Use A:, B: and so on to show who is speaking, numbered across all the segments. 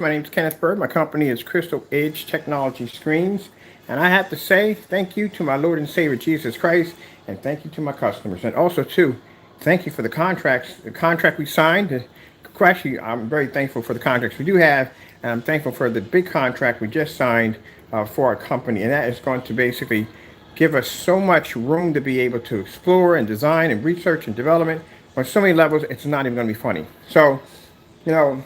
A: My name is Kenneth Bird. My company is Crystal Edge Technology Screens. And I have to say thank you to my Lord and Savior Jesus Christ, and thank you to my customers. And also, too, thank you for the contract we signed. Actually, I'm very thankful for the contracts we do have, and I'm thankful for the big contract we just signed for our company. And that is going to basically give us so much room to be able to explore and design and research and development on so many levels, it's not even going to be funny. So, you know,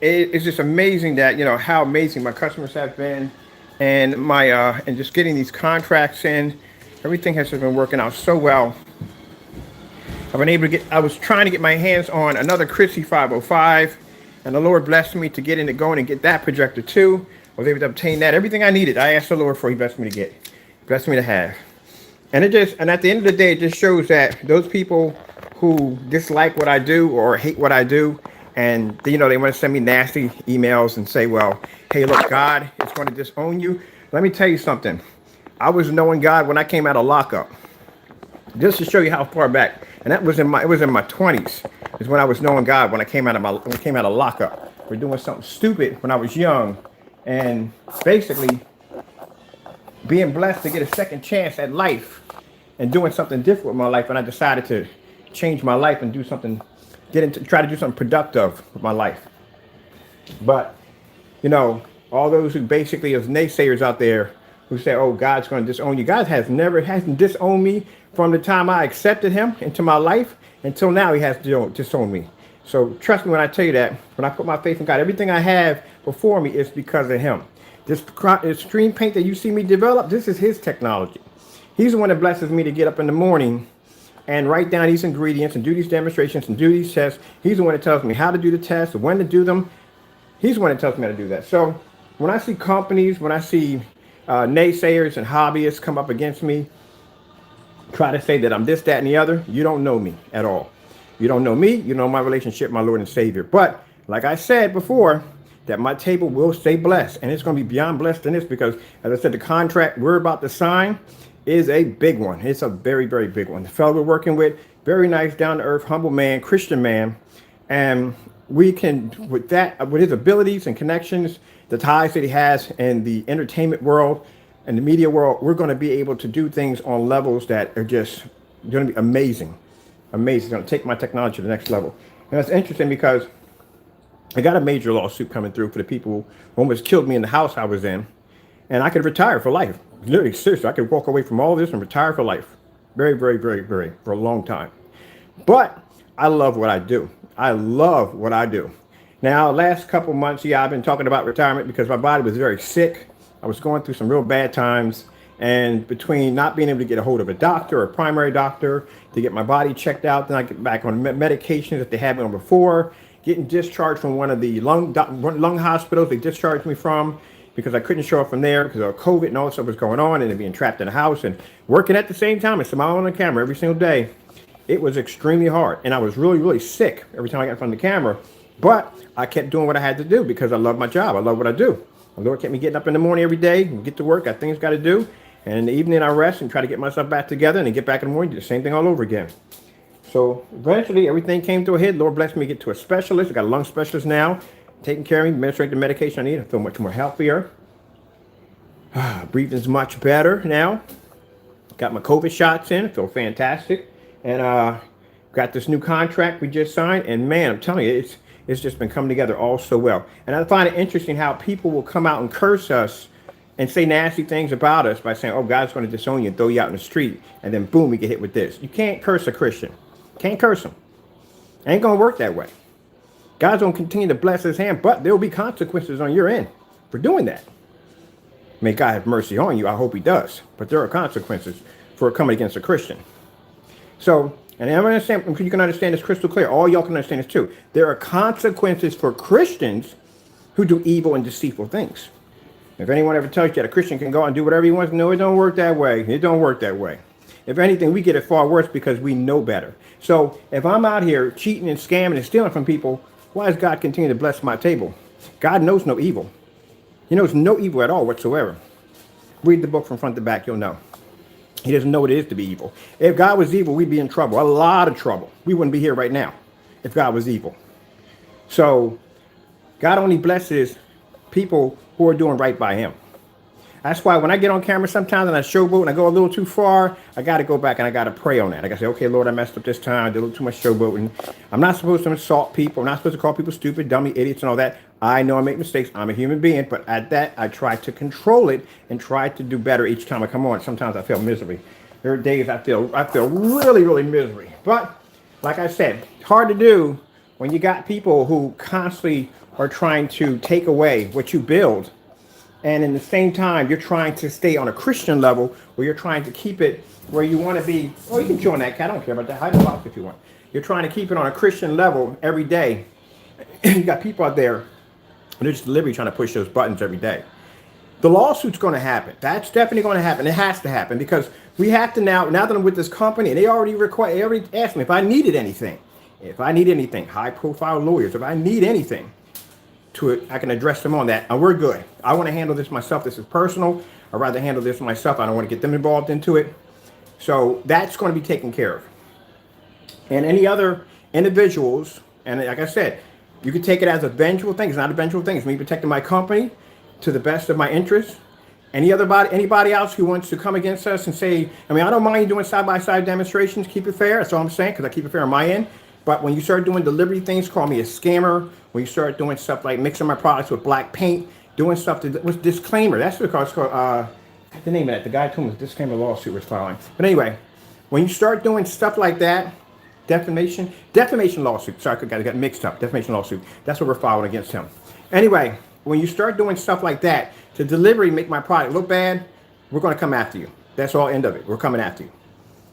A: it's just amazing that how amazing my customers have been, and my and just getting these contracts in. Everything has just been working out so well. I've been able to get. I was trying to get my hands on another Chrissy 505, and the Lord blessed me to get into going and get that projector too. I was able to obtain that. Everything I needed, I asked the Lord for. He blessed me to get, blessed me to have. And at the end of the day, it just shows that those people who dislike what I do or hate what I do, and they want to send me nasty emails and say, well, hey, look, God is going to disown you. Let me tell you something. I was knowing God when I came out of lockup. Just to show you how far back, and that was it was in my 20s, is when I was knowing God when I came out of lockup. We're doing something stupid when I was young, and basically being blessed to get a second chance at life and doing something different with my life. And I decided to change my life and try to do something productive with my life. But, all those who basically is naysayers out there who say, oh, God's going to disown you. God hasn't disowned me from the time I accepted him into my life until now. He has disowned me. So trust me when I tell you that when I put my faith in God, everything I have before me is because of him. This screen paint that you see me develop, this is his technology. He's the one that blesses me to get up in the morning and write down these ingredients and do these demonstrations and do these tests. He's the one that tells me how to do the tests, when to do them. He's the one that tells me how to do that. So when I see companies, when I see naysayers and hobbyists come up against me, try to say that I'm this, that, and the other, you don't know me at all. You don't know me. You know my relationship, my Lord and Savior. But like I said before, that my table will stay blessed. And it's going to be beyond blessed than this because, as I said, the contract we're about to sign is a big one. It's a very, very big one. The fellow we're working with, very nice, down-to-earth, humble man, Christian man. And we can, with his abilities and connections, the ties that he has in the entertainment world and the media world, we're going to be able to do things on levels that are just going to be amazing. Amazing. It's going to take my technology to the next level. And that's interesting because I got a major lawsuit coming through for the people who almost killed me in the house I was in. And I could retire for life. Literally, seriously, I could walk away from all this and retire for life. Very, very, very, very, for a long time. But I love what I do. I love what I do. Now, last couple months, I've been talking about retirement because my body was very sick. I was going through some real bad times. And between not being able to get a hold of a doctor or a primary doctor to get my body checked out, then I get back on medications that they had me on before, getting discharged from one of the lung hospitals they discharged me from because I couldn't show up from there because of COVID and all this stuff was going on, and then being trapped in a house and working at the same time and smiling on the camera every single day. It was extremely hard, and I was really, really sick every time I got in front of the camera. But I kept doing what I had to do because I love my job. I love what I do. The Lord kept me getting up in the morning every day and get to work. Got things got to do. And in the evening, I rest and try to get myself back together and then get back in the morning, do the same thing all over again. So eventually, everything came to a head. Lord blessed me to get to a specialist. I got a lung specialist now, taking care of me, administering the medication I need. I feel much more healthier. Breathing's much better now. Got my COVID shots in. I feel fantastic. And got this new contract we just signed. And man, I'm telling you, it's just been coming together all so well. And I find it interesting how people will come out and curse us and say nasty things about us by saying, oh, God's going to disown you and throw you out in the street. And then boom, we get hit with this. You can't curse a Christian. Can't curse them. Ain't going to work that way. God's going to continue to bless his hand, but there will be consequences on your end for doing that. May God have mercy on you. I hope he does. But there are consequences for coming against a Christian. So, and I understand, you can understand this crystal clear. All y'all can understand this too. There are consequences for Christians who do evil and deceitful things. If anyone ever tells you that a Christian can go out and do whatever he wants, no, it don't work that way. It don't work that way. If anything, we get it far worse because we know better. So if I'm out here cheating and scamming and stealing from people, why does God continue to bless my table? God knows no evil. He knows no evil at all whatsoever. Read the book from front to back, you'll know. He doesn't know what it is to be evil. If God was evil, we'd be in trouble, a lot of trouble. We wouldn't be here right now if God was evil. So God only blesses people who are doing right by him. That's why when I get on camera sometimes and I showboat and I go a little too far, I got to go back and I got to pray on that. I got to say, okay, Lord, I messed up this time. I did a little too much showboating. I'm not supposed to insult people. I'm not supposed to call people stupid, dummy, idiots, and all that. I know I make mistakes. I'm a human being. But at that, I try to control it and try to do better each time I come on. Sometimes I feel misery. There are days I feel really, really misery. But like I said, it's hard to do when you got people who constantly are trying to take away what you build. And in the same time, you're trying to stay on a Christian level where you're trying to keep it where you want to be. Oh, you can join that cat. I don't care about that. Hide the box if you want. You're trying to keep it on a Christian level every day. You got people out there, and they're just literally trying to push those buttons every day. The lawsuit's going to happen. That's definitely going to happen. It has to happen because we have to now that I'm with this company, and they already asked me if I needed anything. High profile lawyers, if I need anything. I can address them on that, and we're good. I want to handle this myself. This is personal. I'd rather handle this myself. I don't want to get them involved into it. So that's going to be taken care of. And any other individuals, and like I said, you can take it as a vengeful thing. It's not a vengeful thing. It's me protecting my company to the best of my interests. Anybody else who wants to come against us and say, I mean, I don't mind doing side-by-side demonstrations. Keep it fair. That's all I'm saying, because I keep it fair on my end. But when you start doing delivery things, call me a scammer. When you start doing stuff like mixing my products with black paint, doing stuff with disclaimer. That's what it's called. The name of that. The guy told me the disclaimer lawsuit was filing. But anyway, when you start doing stuff like that, defamation lawsuit. Sorry, I got mixed up. Defamation lawsuit. That's what we're filing against him. Anyway, when you start doing stuff like that to deliberately make my product look bad, we're going to come after you. That's all end of it. We're coming after you.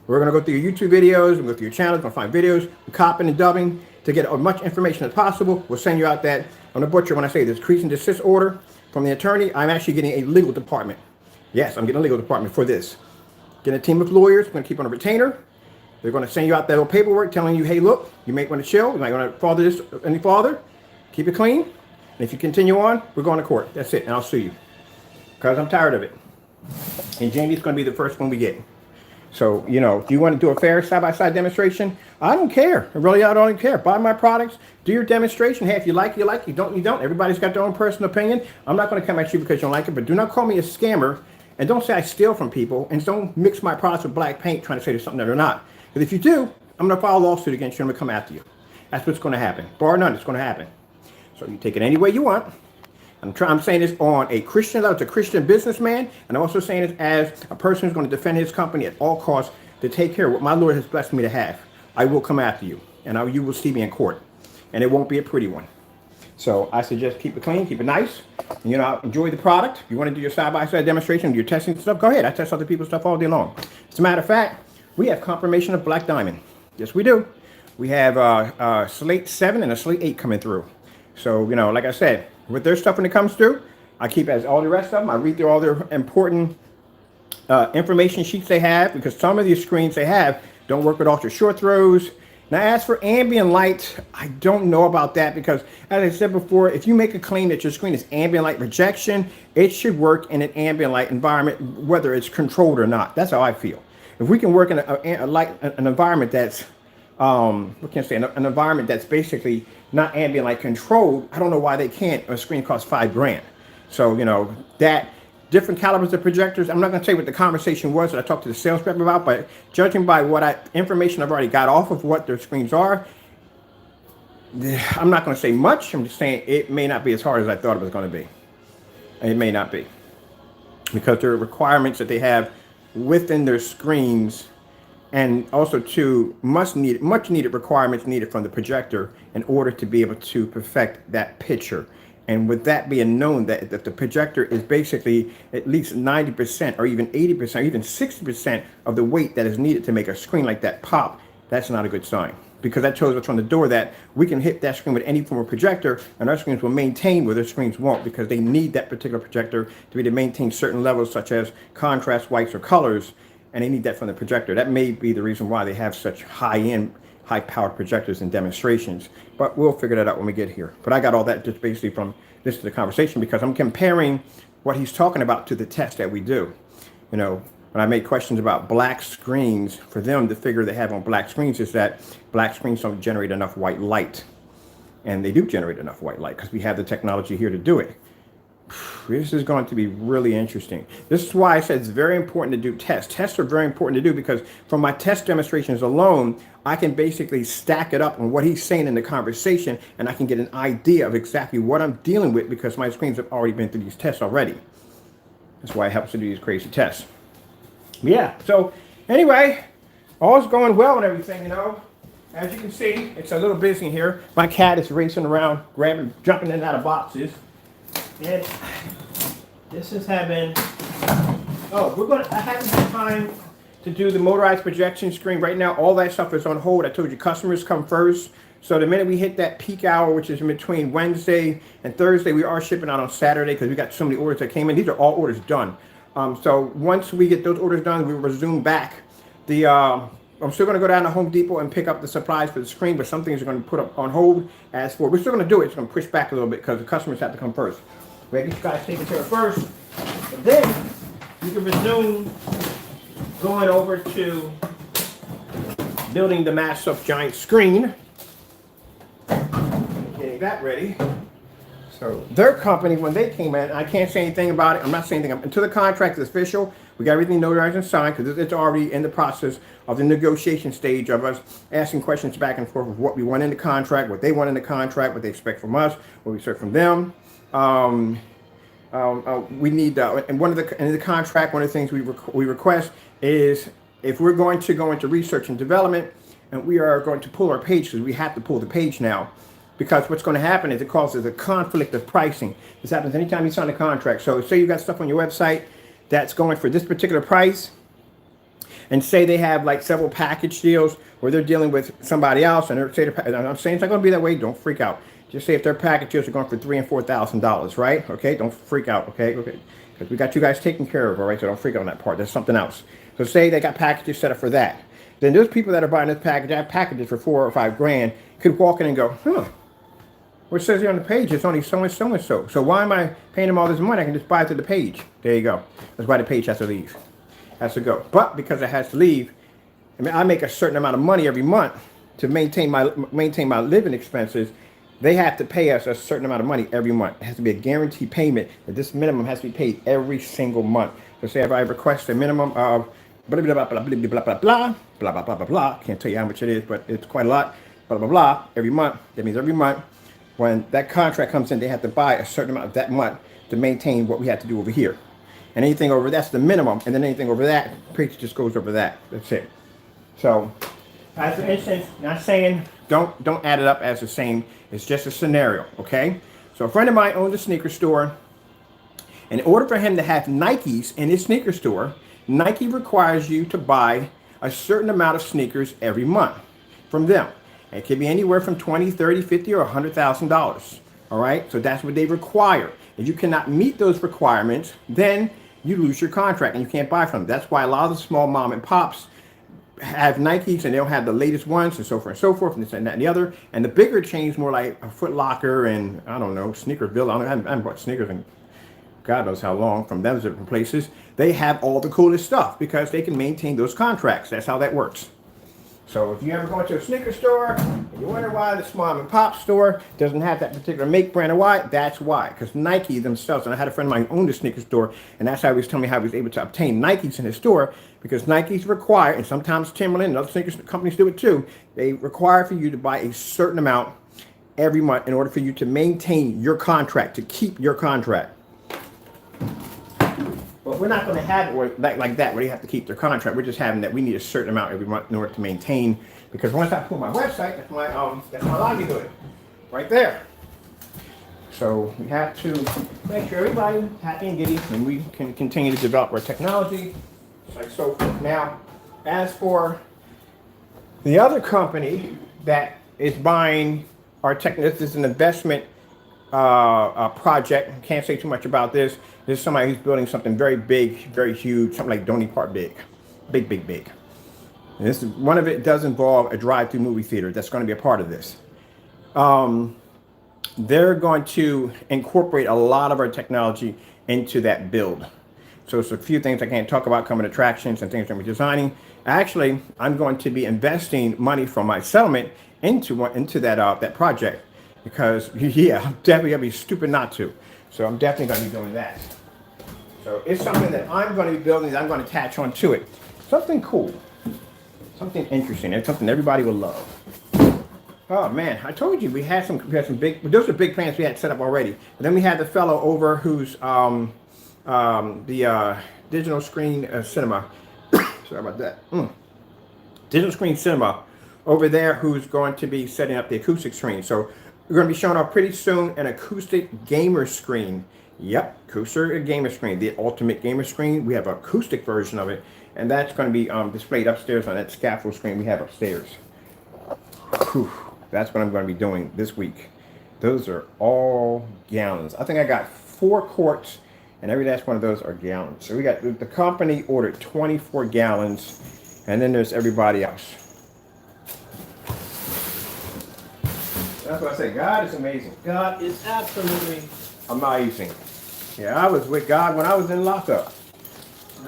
A: We're going to go through your YouTube videos, we'll go through your channels, we're going to find videos, copying and dubbing to get as much information as possible. We'll send you out that. I'm the butcher when I say this cease and desist order from the attorney. I'm actually getting a legal department. Yes, I'm getting a legal department for this. Getting a team of lawyers. We're going to keep on a retainer. They're going to send you out that little paperwork telling you, hey, look, you may want to chill. You might want to father this any farther. Keep it clean. And if you continue on, we're going to court. That's it. And I'll sue you. Because I'm tired of it. And Jamie's going to be the first one we get. So, do you want to do a fair side-by-side demonstration? I don't care. I don't care. Buy my products. Do your demonstration. Hey, if you like, you like. You don't, you don't. Everybody's got their own personal opinion. I'm not going to come at you because you don't like it. But do not call me a scammer. And don't say I steal from people. And don't mix my products with black paint trying to say there's something that they're not. Because if you do, I'm going to file a lawsuit against you. I'm going to come after you. That's what's going to happen. Bar none, it's going to happen. So you take it any way you want. I'm saying this on a Christian level, as a Christian businessman, and I'm also saying this as a person who's going to defend his company at all costs to take care of what my Lord has blessed me to have. I will come after you, and you will see me in court, and it won't be a pretty one. So I suggest keep it clean, keep it nice, and, enjoy the product. If you want to do your side-by-side demonstration, your testing stuff, go ahead. I test other people's stuff all day long. As a matter of fact, we have confirmation of Black Diamond. Yes, we do. We have Slate 7 and a Slate 8 coming through. So, like I said, with their stuff when it comes through, I keep as all the rest of them. I read through all their important information sheets they have, because some of these screens they have don't work with ultra short throws. Now, as for ambient light, I don't know about that because, as I said before, if you make a claim that your screen is ambient light rejection, it should work in an ambient light environment, whether it's controlled or not. That's how I feel. If we can work in an environment that's, an environment that's basically not ambient light controlled, I don't know why they can't. A screen costs $5,000. So, that different calibers of projectors, I'm not going to tell you what the conversation was that I talked to the sales rep about, but judging by information I've already got off of what their screens are, I'm not going to say much. I'm just saying it may not be as hard as I thought it was going to be. It may not be. Because there are requirements that they have within their screens, and also much needed requirements needed from the projector in order to be able to perfect that picture. And with that being known, that the projector is basically at least 90% or even 80% or even 60% of the weight that is needed to make a screen like that pop, that's not a good sign. Because that shows us from the door that we can hit that screen with any form of projector, and our screens will maintain where their screens won't, because they need that particular projector to be to maintain certain levels such as contrast, whites, or colors, and they need that from the projector. That may be the reason why they have such high-end, high-powered projectors and demonstrations, but we'll figure that out when we get here. But I got all that just basically from this to the conversation, because I'm comparing what he's talking about to the test that we do. When I make questions about black screens, for them, the figure they have on black screens is that black screens don't generate enough white light. And they do generate enough white light because we have the technology here to do it. This is going to be really interesting. This is why I said it's very important to do tests. Tests are very important to do because from my test demonstrations alone, I can basically stack it up on what he's saying in the conversation, and I can get an idea of exactly what I'm dealing with because my screens have already been through these tests already. That's why it helps to do these crazy tests. Yeah, so anyway, all's going well and everything, you know. As you can see, it's a little busy here. My cat is racing around, jumping in and out of boxes. And this is having, I haven't had time to do the motorized projection screen. Right now, all that stuff is on hold. I told you customers come first. So the minute we hit that peak hour, which is in between Wednesday and Thursday, we are shipping out on Saturday because we got so many orders that came in. These are all orders done. So once we get those orders done, we will resume back. I'm still going to go down to Home Depot and pick up the supplies for the screen, but some things are going to put up on hold. As for, we're still going to do it. It's going to push back a little bit because the customers have to come first. We have these guys taken care of first, and then you can resume going over to building the massive giant screen. Getting that ready. So their company, when they came in, I can't say anything about it. I'm not saying anything until the contract is official. We got everything notarized and signed because it's already in the process of the negotiation stage of us asking questions back and forth of what we want in the contract, what they want in the contract, what they expect from us, what we expect from them. We need, and in the contract, one of the things we request is if we're going to go into research and development, and we are going to pull our page because we have to pull the page now. Because what's going to happen is it causes a conflict of pricing. This happens anytime you sign a contract. So say you got stuff on your website that's going for this particular price, and say they have like several package deals where they're dealing with somebody else, and I'm saying it's not going to be that way. Don't freak out. Just say if their package deals are going for $3,000 and $4,000, right? Okay, don't freak out. Okay, because we got you guys taken care of, all right? So don't freak out on that part. There's something else. So say they got packages set up for that. Then those people that are buying this package, that have packages for $4,000 or $5,000, could walk in and go, what says here on the page, it's only so and so and so. So why am I paying them all this money? I can just buy it through the page. There you go. That's why the page has to leave. Has to go. But because it has to leave, I mean, I make a certain amount of money every month to maintain my living expenses. They have to pay us a certain amount of money every month. It has to be a guaranteed payment that this minimum has to be paid every single month. So say if I request a minimum of blah, blah, blah, blah, blah, blah, blah, blah, blah, blah, blah, blah, blah, blah. Can't tell you how much it is, but it's quite a lot. Blah, blah, blah, every month. That means every month when that contract comes in, they have to buy a certain amount of that month to maintain what we have to do over here. And anything over that's the minimum, and then anything over that, preach just goes over that. That's it. So, as an instance, not saying don't add it up as the same. It's just a scenario, okay? So a friend of mine owns a sneaker store. In order for him to have Nikes in his sneaker store, Nike requires you to buy a certain amount of sneakers every month from them. It can be anywhere from $20, $30, $50, or $100,000. All right, so that's what they require. If you cannot meet those requirements, then you lose your contract and you can't buy from them. That's why a lot of the small mom and pops have Nikes and they don't have the latest ones and so forth and so forth, and this and that and the other. And the bigger chains, more like a Foot Locker and I don't know, Sneakerville. I haven't bought sneakers in God knows how long from those different places. They have all the coolest stuff because they can maintain those contracts. That's how that works. So if you ever go into a sneaker store and you wonder why the small and pop store doesn't have that particular make, brand, or why, that's why. Because Nike themselves, and I had a friend of mine who owned a sneaker store, and that's how he was telling me how he was able to obtain Nikes in his store, because Nikes require, and sometimes Timberland and other sneaker companies do it too, they require for you to buy a certain amount every month in order for you to maintain your contract, to keep your contract. But we're not going to have it like that where they have to keep their contract. We're just having that we need a certain amount every month in order to maintain. Because once I pull my website, that's my livelihood, right there. So we have to make sure everybody's happy and giddy, and we can continue to develop our technology, like so forth. Now, as for the other company that is buying our tech, this is an investment project. Can't say too much about this. This is somebody who's building something very big, very huge, something like Donny Park big. And this is, one of it does involve a drive-through movie theater. That's going to be a part of this. They're going to incorporate a lot of our technology into that build. So it's a few things I can't talk about, coming attractions and things that we're designing. Actually, I'm going to be investing money from my settlement into that project. because yeah, I'm definitely gonna be stupid not to. So I'm definitely gonna be doing that. So it's something that I'm gonna be building that I'm gonna attach onto it. Something cool, something interesting, and something everybody will love. Oh man, I told you we had some big. Those are big plans we had set up already. And then we had the fellow over who's the digital screen cinema. Sorry about that. Digital screen cinema over there, who's going to be setting up the acoustic screen. So we're going to be showing off pretty soon an acoustic gamer screen. Yep, acoustic gamer screen, the ultimate gamer screen. We have an acoustic version of it, and that's going to be displayed upstairs on that scaffold screen we have upstairs. Whew. That's what I'm going to be doing this week. Those are all gallons. I think I got 4 quarts, and every last one of those are gallons. So we got the company ordered 24 gallons, and then there's everybody else. That's what I say. God is amazing. God is absolutely amazing. Yeah, I was with God when I was in lockup.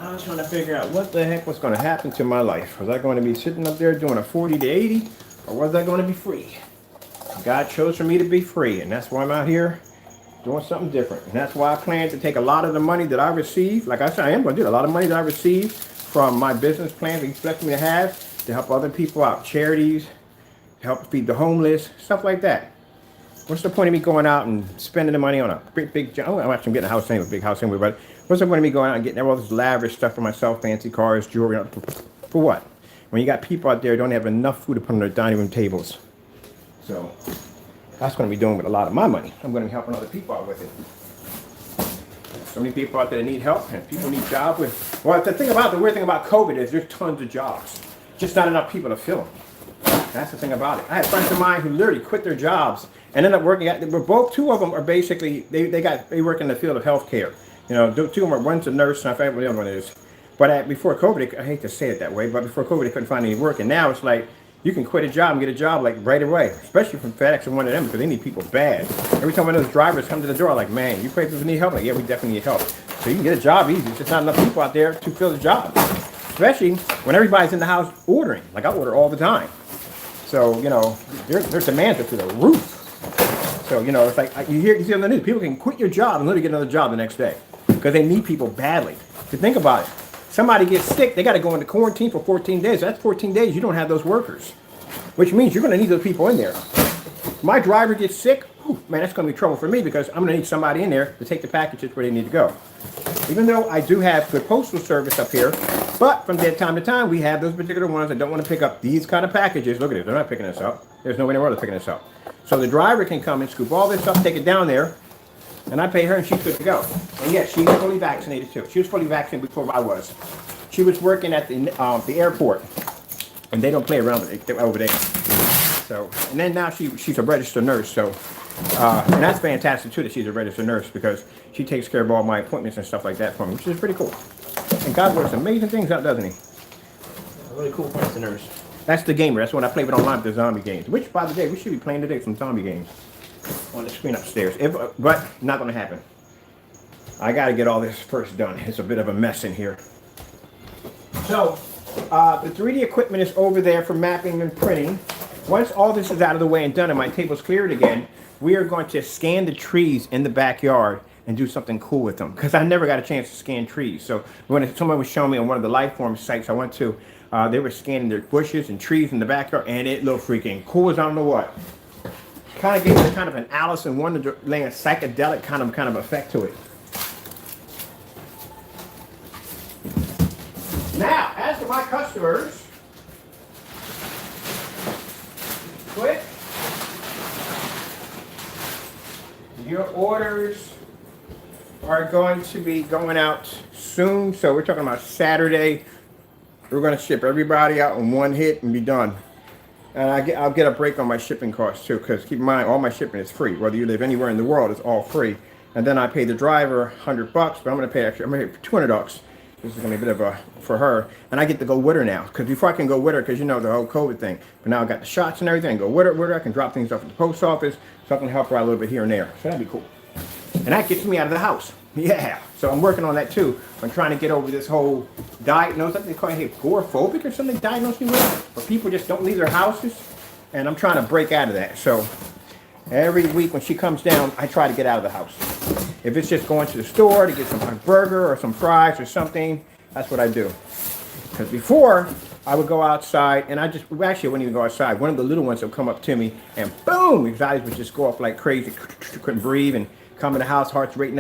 A: I was trying to figure out what the heck was going to happen to my life. Was I going to be sitting up there doing a 40 to 80? Or was I going to be free? God chose for me to be free, and that's why I'm out here doing something different. And that's why I plan to take a lot of the money that I receive. Like I said, I am going to do a lot of money that I receive from my business plan that you expect me to have to help other people out, charities, help feed the homeless, stuff like that. What's the point of me going out and spending the money on a big oh, I'm actually getting a house anyway, a big house anyway, but what's the point of me going out and getting all this lavish stuff for myself, fancy cars, jewelry, for what? When you got people out there who don't have enough food to put on their dining room tables. So that's what I'm going to be doing with a lot of my money. I'm going to be helping other people out with it. So many people out there that need help, and people need jobs with. Well, the weird thing about COVID is there's tons of jobs, just not enough people to fill them. That's the thing about it. I had friends of mine who literally quit their jobs and ended up working at. Two of them are basically they work in the field of healthcare. You know, 2 of them are, one's a nurse, and I forget what the other one is. But before COVID, I hate to say it that way, but before COVID, they couldn't find any work. And now it's like, you can quit a job and get a job like right away, especially from FedEx and one of them, because they need people bad. Every time one of those drivers come to the door, like, man, you people need help? Like, yeah, we definitely need help. So you can get a job easy. There's just not enough people out there to fill the job, especially when everybody's in the house ordering. Like, I order all the time. So, you know, their demands are through the roof. So, you know, it's like, you see on the news, people can quit your job and literally get another job the next day because they need people badly. To think about it. Somebody gets sick, they got to go into quarantine for 14 days. That's 14 days you don't have those workers, which means you're going to need those people in there. My driver gets sick, man, that's going to be trouble for me because I'm going to need somebody in there to take the packages where they need to go. Even though I do have good postal service up here, but from time to time, we have those particular ones that don't want to pick up these kind of packages. Look at it, they're not picking this up. There's no way in the world they're picking this up. So the driver can come and scoop all this up, take it down there, and I pay her and she's good to go. And yes, she's fully vaccinated too. She was fully vaccinated before I was. She was working at the airport, and they don't play around with it over there. So, and then now she's a registered nurse. So, and that's fantastic too that she's a registered nurse because she takes care of all my appointments and stuff like that for me, which is pretty cool. And God works amazing things out, doesn't he? A really cool person, nurse. That's the gamer. That's what I play with online with the zombie games. Which, by the way, we should be playing today some zombie games on the screen upstairs. But not going to happen. I got to get all this first done. It's a bit of a mess in here. So, the 3D equipment is over there for mapping and printing. Once all this is out of the way and done and my table's cleared again, we are going to scan the trees in the backyard and do something cool with them. Because I never got a chance to scan trees. So when someone was showing me on one of the Lifeform sites I went to, they were scanning their bushes and trees in the backyard, and it looked freaking cool as I don't know what. Kind of gave it kind of an Alice in Wonderland psychedelic kind of effect to it. Now, as for my customers, click. Your orders are going to be going out soon. So we're talking about Saturday. We're going to ship everybody out in one hit and be done. And I'll get a break on my shipping costs too, because keep in mind, all my shipping is free. Whether you live anywhere in the world, it's all free. And then I pay the driver $100, but I'm going to pay $200. This is going to be a bit of for her. And I get to go with her now. Because before I can go with her, because you know the whole COVID thing. But now I got the shots and everything. Go with her. I can drop things off at the post office. So I can help her out a little bit here and there. So that'd be cool. And that gets me out of the house. Yeah. So I'm working on that too. I'm trying to get over this whole diagnosis. They call it agoraphobic or something. Diagnosed me with. Where people just don't leave their houses. And I'm trying to break out of that. So Every week when she comes down, I try to get out of the house. If it's just going to the store to get some burger or some fries or something, that's what I do. Because before, I would go outside, and actually, I wouldn't even go outside. One of the little ones would come up to me, and boom, anxiety would just go off like crazy. Couldn't breathe, and come in the house, heart's racing,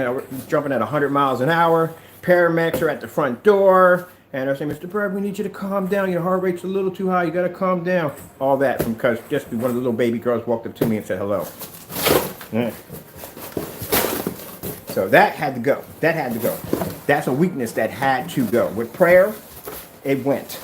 A: jumping at 100 miles an hour. Paramedics are at the front door, and they're saying, Mr. Bird, we need you to calm down. Your heart rate's a little too high. You got to calm down. All that because just one of the little baby girls walked up to me and said hello. Yeah. So that had to go. That had to go. That's a weakness that had to go. With prayer, it went.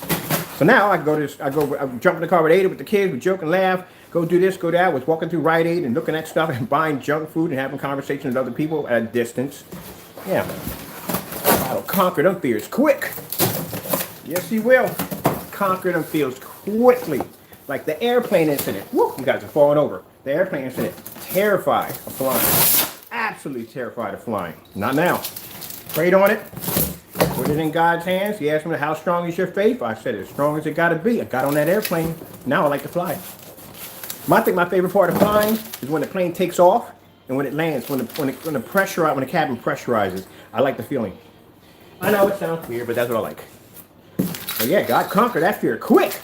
A: So now I jump in the car with Ada with the kids, we joke and laugh, go do this, go that. I was walking through Rite Aid and looking at stuff and buying junk food and having conversations with other people at a distance. Yeah. I'll conquer them fears quick. Yes, you will. Conquer them fears quickly. Like the airplane incident. Woo, you guys are falling over. The airplane incident. Terrified of flying. Absolutely terrified of flying. Not now. Prayed on it. Put it in God's hands. He asked me, how strong is your faith? I said, as strong as it got to be. I got on that airplane. Now I like to fly. I think my favorite part of flying is when the plane takes off and when it lands, when the cabin pressurizes. I like the feeling. I know it sounds weird, but that's what I like. But yeah, God conquered that fear quick.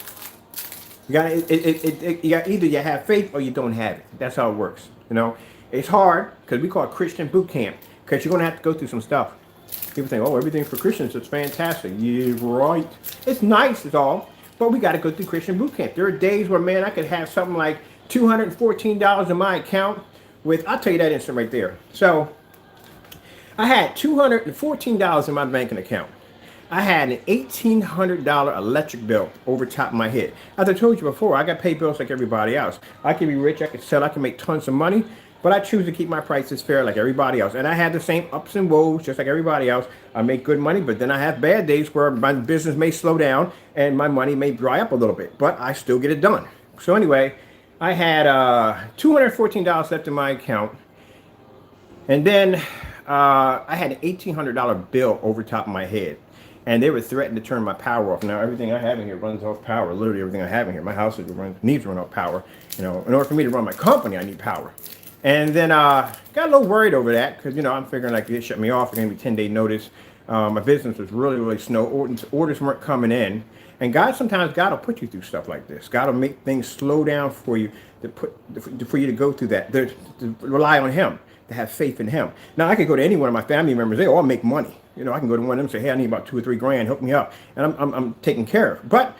A: You got either you have faith or you don't have it. That's how it works. You know, it's hard because we call it Christian boot camp because you're going to have to go through some stuff. People think, oh, everything for Christians is fantastic. Yeah, right. It's nice, it's all, but we got to go through Christian boot camp. There are days where, man, I could have something like $214 in my account with, I'll tell you that instant right there. So I had $214 in my banking account. I had an $1,800 electric bill over top of my head. As I told you before, I got paid bills like everybody else. I can be rich, I can sell, I can make tons of money, but I choose to keep my prices fair like everybody else. And I had the same ups and woes just like everybody else. I make good money, but then I have bad days where my business may slow down and my money may dry up a little bit, but I still get it done. So anyway, I had $214 left in my account. And then I had an $1,800 bill over top of my head. And they were threatening to turn my power off. Now, everything I have in here runs off power. Literally everything I have in here. My house needs to run off power. You know, in order for me to run my company, I need power. And then got a little worried over that because, you know, I'm figuring like they shut me off. It's going to be 10-day notice. My business was really, really slow. Orders weren't coming in. And sometimes God will put you through stuff like this. God will make things slow down for you for you to go through that. To rely on Him, to have faith in Him. Now, I could go to any one of my family members. They all make money. You know, I can go to one of them and say, hey, I need about $2 or $3 grand. Hook me up. And I'm taken care of. But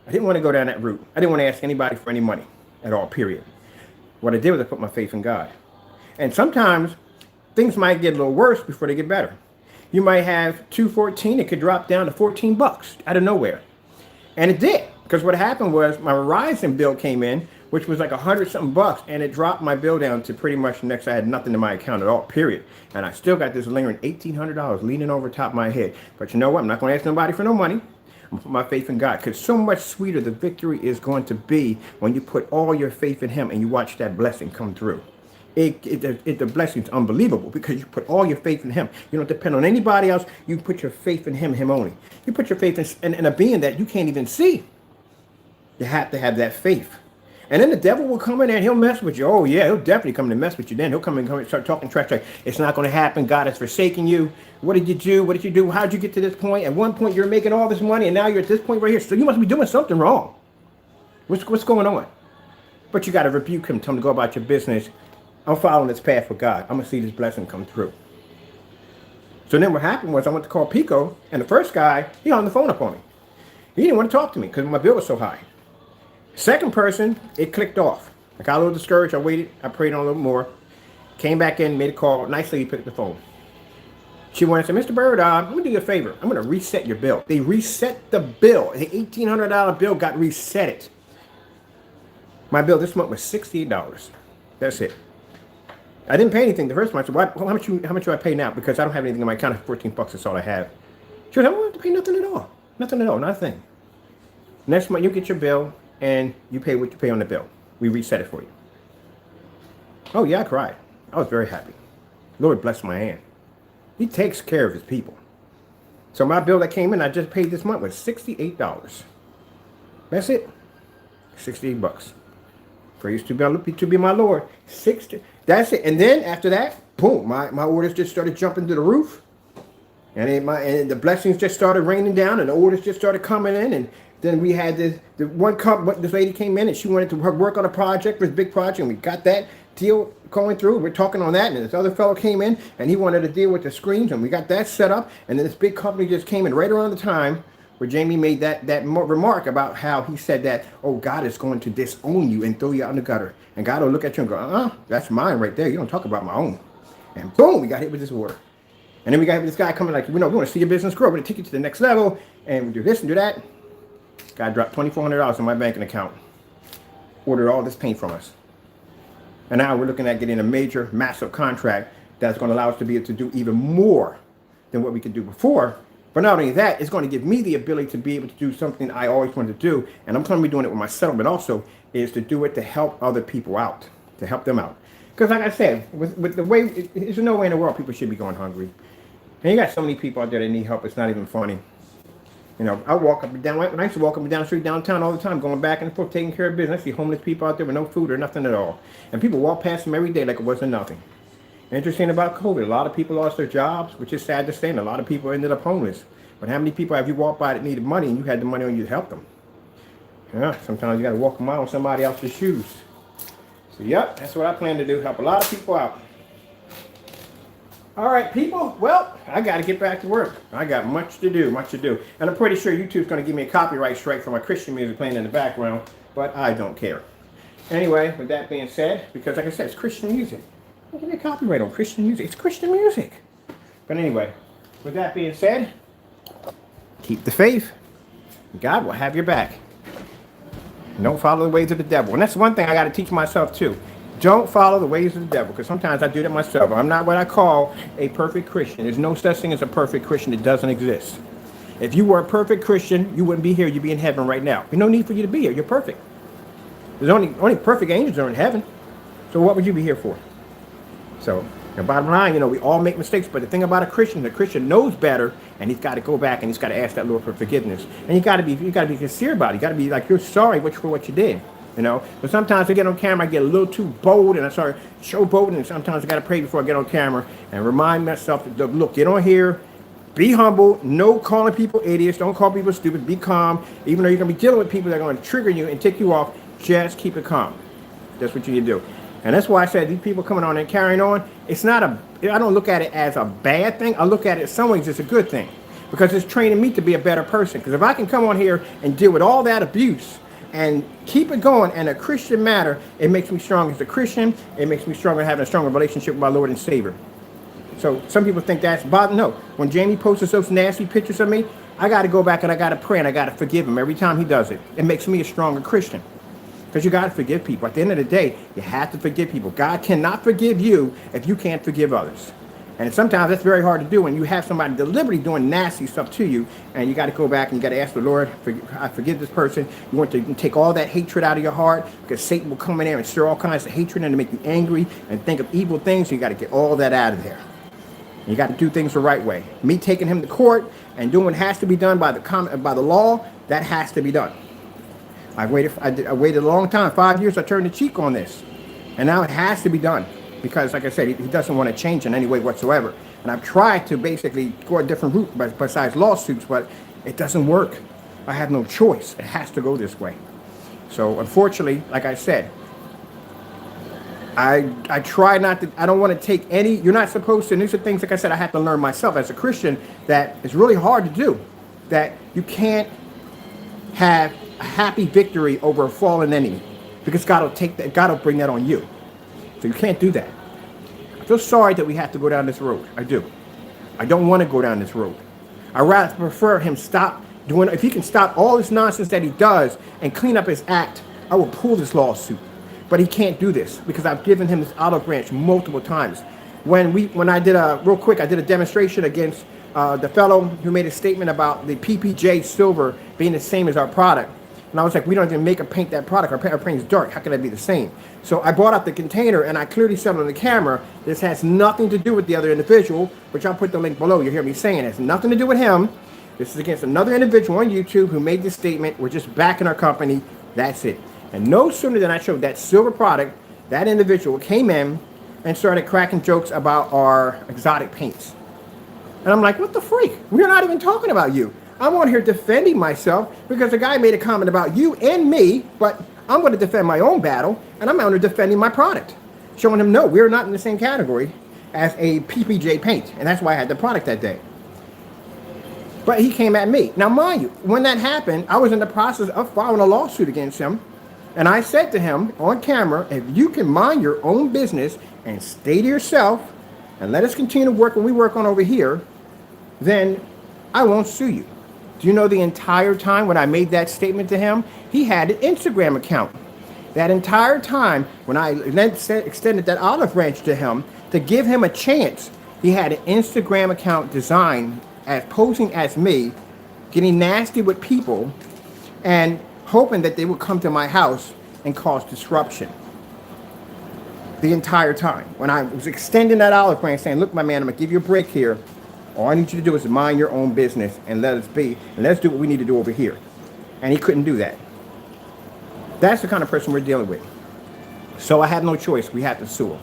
A: I didn't want to go down that route. I didn't want to ask anybody for any money at all, period. What I did was I put my faith in God. And sometimes things might get a little worse before they get better. You might have $214. It could drop down to $14 out of nowhere. And it did. Because what happened was my Verizon bill came in, which was like $100-something, and it dropped my bill down to pretty much the next. I had nothing in my account at all, period. And I still got this lingering $1,800 leaning over top of my head. But you know what? I'm not going to ask nobody for no money. I'm going to put my faith in God. Because so much sweeter the victory is going to be when you put all your faith in Him and you watch that blessing come through. The blessing's unbelievable because you put all your faith in Him. You don't depend on anybody else. You put your faith in Him, Him only. You put your faith in a being that you can't even see. You have to have that faith. And then the devil will come in there and he'll mess with you. Oh, yeah, he'll definitely come in and mess with you then. He'll come in and start talking trash. It's not going to happen. God has forsaken you. What did you do? What did you do? How did you get to this point? At one point, you're making all this money, and now you're at this point right here. So you must be doing something wrong. What's going on? But you got to rebuke him. Tell him to go about your business. I'm following this path with God. I'm going to see this blessing come through. So then what happened was I went to call Pico, and the first guy, he hung the phone up on me. He didn't want to talk to me because my bill was so high. Second person, it clicked off. I got a little discouraged. I waited. I prayed on a little more. Came back in, made a call. Nice lady picked up the phone. She wanted to say, Mr. Bird, I'm going to do you a favor. I'm going to reset your bill. They reset the bill. The $1,800 bill got reset. My bill this month was $68. That's it. I didn't pay anything the first month. So how much do I pay now? Because I don't have anything in my account. $14. That's all I have. She was, I don't have to pay nothing at all. Nothing at all. Nothing. Next month, you get your bill. And you pay what you pay on the bill. We reset it for you. Oh, yeah, I cried. I was very happy. Lord bless my hand. He takes care of His people. So my bill that came in, I just paid this month was $68. That's it. $68. Praise to be my Lord. That's it. And then after that, boom, my orders just started jumping to the roof. And the blessings just started raining down, and the orders just started coming in. And then we had this lady came in, and she wanted to work on a project, this big project, and we got that deal going through. We're talking on that, and this other fellow came in, and he wanted to deal with the screens, and we got that set up. And then this big company just came in right around the time where Jamie made that remark about how he said that, oh, God is going to disown you and throw you out in the gutter. And God will look at you and go, that's mine right there. You don't talk about my own. And boom, we got hit with this order. And then we got this guy coming like, we want to see your business grow. We're going to take you to the next level. And we do this and do that. Guy dropped $2,400 in my banking account. Ordered all this paint from us. And now we're looking at getting a major, massive contract that's going to allow us to be able to do even more than what we could do before. But not only that, it's going to give me the ability to be able to do something I always wanted to do. And I'm going to be doing it with my settlement also, is to do it to help other people out, to help them out. Because like I said, with the way, there's no way in the world people should be going hungry. And you got so many people out there that need help, it's not even funny. You know, I walk up and down, when I used to walk up and down the street downtown all the time, going back and forth, taking care of business. I see homeless people out there with no food or nothing at all. And people walk past them every day like it wasn't nothing. Interesting about COVID, a lot of people lost their jobs, which is sad to say, and a lot of people ended up homeless. But how many people have you walked by that needed money and you had the money on you to help them? Yeah, sometimes you got to walk them out on somebody else's shoes. So, yep, that's what I plan to do, help a lot of people out. All right, people. Well, I got to get back to work. I got much to do. And I'm pretty sure YouTube's going to give me a copyright strike for my Christian music playing in the background, but I don't care. Anyway, with that being said, because like I said, it's Christian music. Don't give me a copyright on Christian music. It's Christian music. But anyway, with that being said, keep the faith. God will have your back. Don't follow the ways of the devil. And that's one thing I got to teach myself too. Don't follow the ways of the devil, because sometimes I do that myself. I'm not what I call a perfect Christian. There's no such thing as a perfect Christian. It doesn't exist. If you were a perfect Christian, you wouldn't be here. You'd be in heaven right now. There's no need for you to be here. You're perfect. There's only perfect angels are in heaven. So what would you be here for? So the bottom line, we all make mistakes. But the thing about the Christian knows better, and he's got to go back and he's got to ask that Lord for forgiveness. And you got to be sincere about it. You got to be like, you're sorry for what you did. But sometimes I get on camera, I get a little too bold, and I start showboating, and sometimes I got to pray before I get on camera and remind myself, look, get on here, be humble, no calling people idiots, don't call people stupid, be calm. Even though you're going to be dealing with people that are going to trigger you and tick you off, just keep it calm. That's what you need to do. And that's why I said these people coming on and carrying on, I don't look at it as a bad thing. I look at it in some ways as a good thing, because it's training me to be a better person. Because if I can come on here and deal with all that abuse and keep it going in a Christian matter, it makes me strong as a Christian. It makes me stronger having a stronger relationship with my Lord and Savior. So some people think that's bothering. No, when Jamie posts those nasty pictures of me, I got to go back and I got to pray and I got to forgive him every time he does it. It makes me a stronger Christian, because you got to forgive people. At the end of the day, you have to forgive people. God cannot forgive you if you can't forgive others. And sometimes that's very hard to do when you have somebody deliberately doing nasty stuff to you, and you got to go back and you got to ask the Lord, I forgive this person. You want to take all that hatred out of your heart, because Satan will come in there and stir all kinds of hatred and to make you angry and think of evil things. So you got to get all that out of there. And you got to do things the right way. Me taking him to court and doing what has to be done by the law, that has to be done. I waited a long time, 5 years. I turned the cheek on this, and now it has to be done. Because, like I said, he doesn't want to change in any way whatsoever. And I've tried to basically go a different route besides lawsuits, but it doesn't work. I have no choice. It has to go this way. So, unfortunately, like I said, I try not to, I don't want to take any, you're not supposed to, and these are things, like I said, I have to learn myself as a Christian, that it's really hard to do. That you can't have a happy victory over a fallen enemy, because God will bring that on you. So you can't do that. I feel sorry that we have to go down this road. I do. I don't want to go down this road. I rather prefer him stop doing, if he can stop all this nonsense that he does and clean up his act, I will pull this lawsuit. But he can't do this, because I've given him this olive branch multiple times. When I did a demonstration against the fellow who made a statement about the PPJ silver being the same as our product. And I was like, we don't even make or paint that product. Our paint is dark. How can that be the same? So I brought out the container, and I clearly said on the camera, this has nothing to do with the other individual, which I'll put the link below. You hear me saying it has nothing to do with him. This is against another individual on YouTube who made this statement. We're just backing our company. That's it. And no sooner than I showed that silver product, that individual came in and started cracking jokes about our exotic paints. And I'm like, what the freak? We're not even talking about you. I'm on here defending myself because the guy made a comment about you and me, but I'm going to defend my own battle, and I'm out here defending my product. Showing him, no, we're not in the same category as a PPJ paint. And that's why I had the product that day. But he came at me. Now, mind you, when that happened, I was in the process of filing a lawsuit against him. And I said to him on camera, if you can mind your own business and stay to yourself and let us continue to work what we work on over here, then I won't sue you. Do you know the entire time when I made that statement to him, he had an Instagram account. That entire time when I extended that olive branch to him to give him a chance, he had an Instagram account designed as posing as me, getting nasty with people and hoping that they would come to my house and cause disruption. The entire time when I was extending that olive branch saying, look, my man, I'm gonna give you a break here. All I need you to do is mind your own business and let us be, and let's do what we need to do over here. And he couldn't do that. That's the kind of person we're dealing with. So I had no choice. We had to sue him.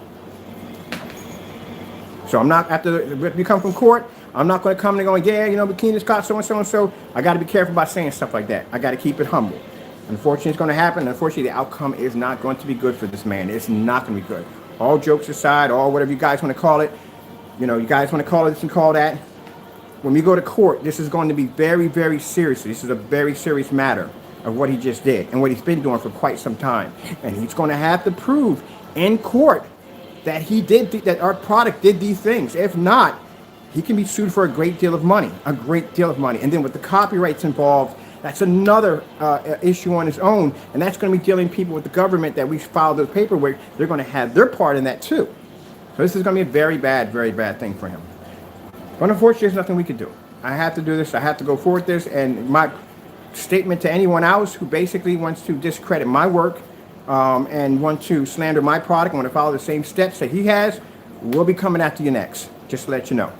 A: So I'm not, after we come from court, I'm not going to come and go, yeah, you know, Bikini's caught so-and-so and so. I got to be careful about saying stuff like that. I got to keep it humble. Unfortunately, it's going to happen. Unfortunately, the outcome is not going to be good for this man. It's not going to be good. All jokes aside, all whatever you guys want to call it, you know, you guys want to call it this and call that. When we go to court, this is going to be very, very serious. This is a very serious matter of what he just did and what he's been doing for quite some time. And he's going to have to prove in court that he did, that our product did these things. If not, he can be sued for a great deal of money, And then with the copyrights involved, that's another issue on its own. And that's going to be dealing people with the government that we filed the paperwork. They're going to have their part in that too. So this is going to be a very bad thing for him. But unfortunately, there's nothing we can do. I have to do this. I have to go forward with this. And my statement to anyone else who basically wants to discredit my work and want to slander my product, want to follow the same steps that he has, we'll be coming after you next. Just to let you know.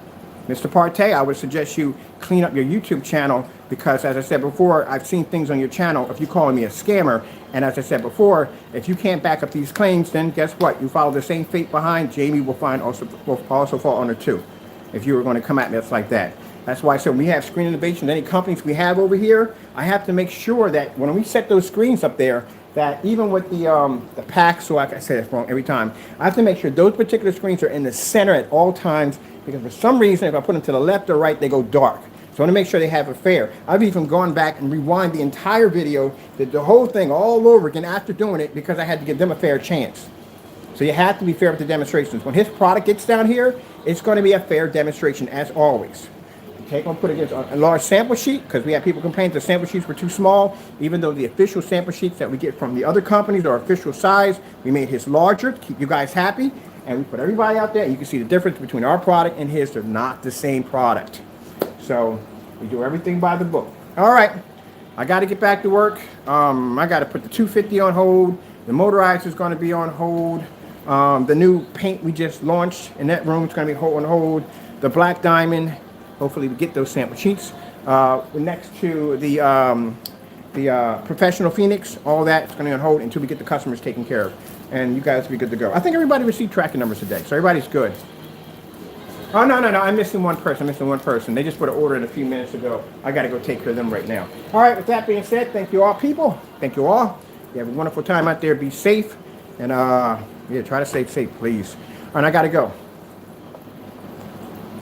A: Mr. Partey, I would suggest you clean up your YouTube channel because, as I said before, I've seen things on your channel if you're calling me a scammer. And as I said before, if you can't back up these claims, then guess what? You follow the same fate behind. Jamie will also fall under too if you were going to come at me like that. That's why I said when we have Screen Innovations, any companies we have over here, I have to make sure that when we set those screens up there, that even with the packs, so like I say this wrong every time, I have to make sure those particular screens are in the center at all times because for some reason, if I put them to the left or right, they go dark. So I want to make sure they have a fair. I've even gone back and rewind the entire video, did the whole thing all over again after doing it because I had to give them a fair chance. So you have to be fair with the demonstrations. When his product gets down here, it's going to be a fair demonstration as always. Okay, I'm going to put it against a large sample sheet because we have people complain the sample sheets were too small, even though the official sample sheets that we get from the other companies are official size. We made his larger to keep you guys happy, and we put everybody out there, and you can see the difference between our product and his. They're not the same product. So we do everything by the book. All right, I got to get back to work. I got to put the 250 on hold. The motorized is going to be on hold. The new paint we just launched in that room is going to be on hold. The Black Diamond. Hopefully we get those sample sheets. Next to the Professional Phoenix, all that's going to be on hold until we get the customers taken care of. And you guys will be good to go. I think everybody received tracking numbers today, so everybody's good. Oh, no, I'm missing one person. They just put an order in a few minutes ago. I got to go take care of them right now. All right, with that being said, thank you all, people. Thank you all. You have a wonderful time out there. Be safe. And, yeah, try to stay safe, please. All right, I got to go.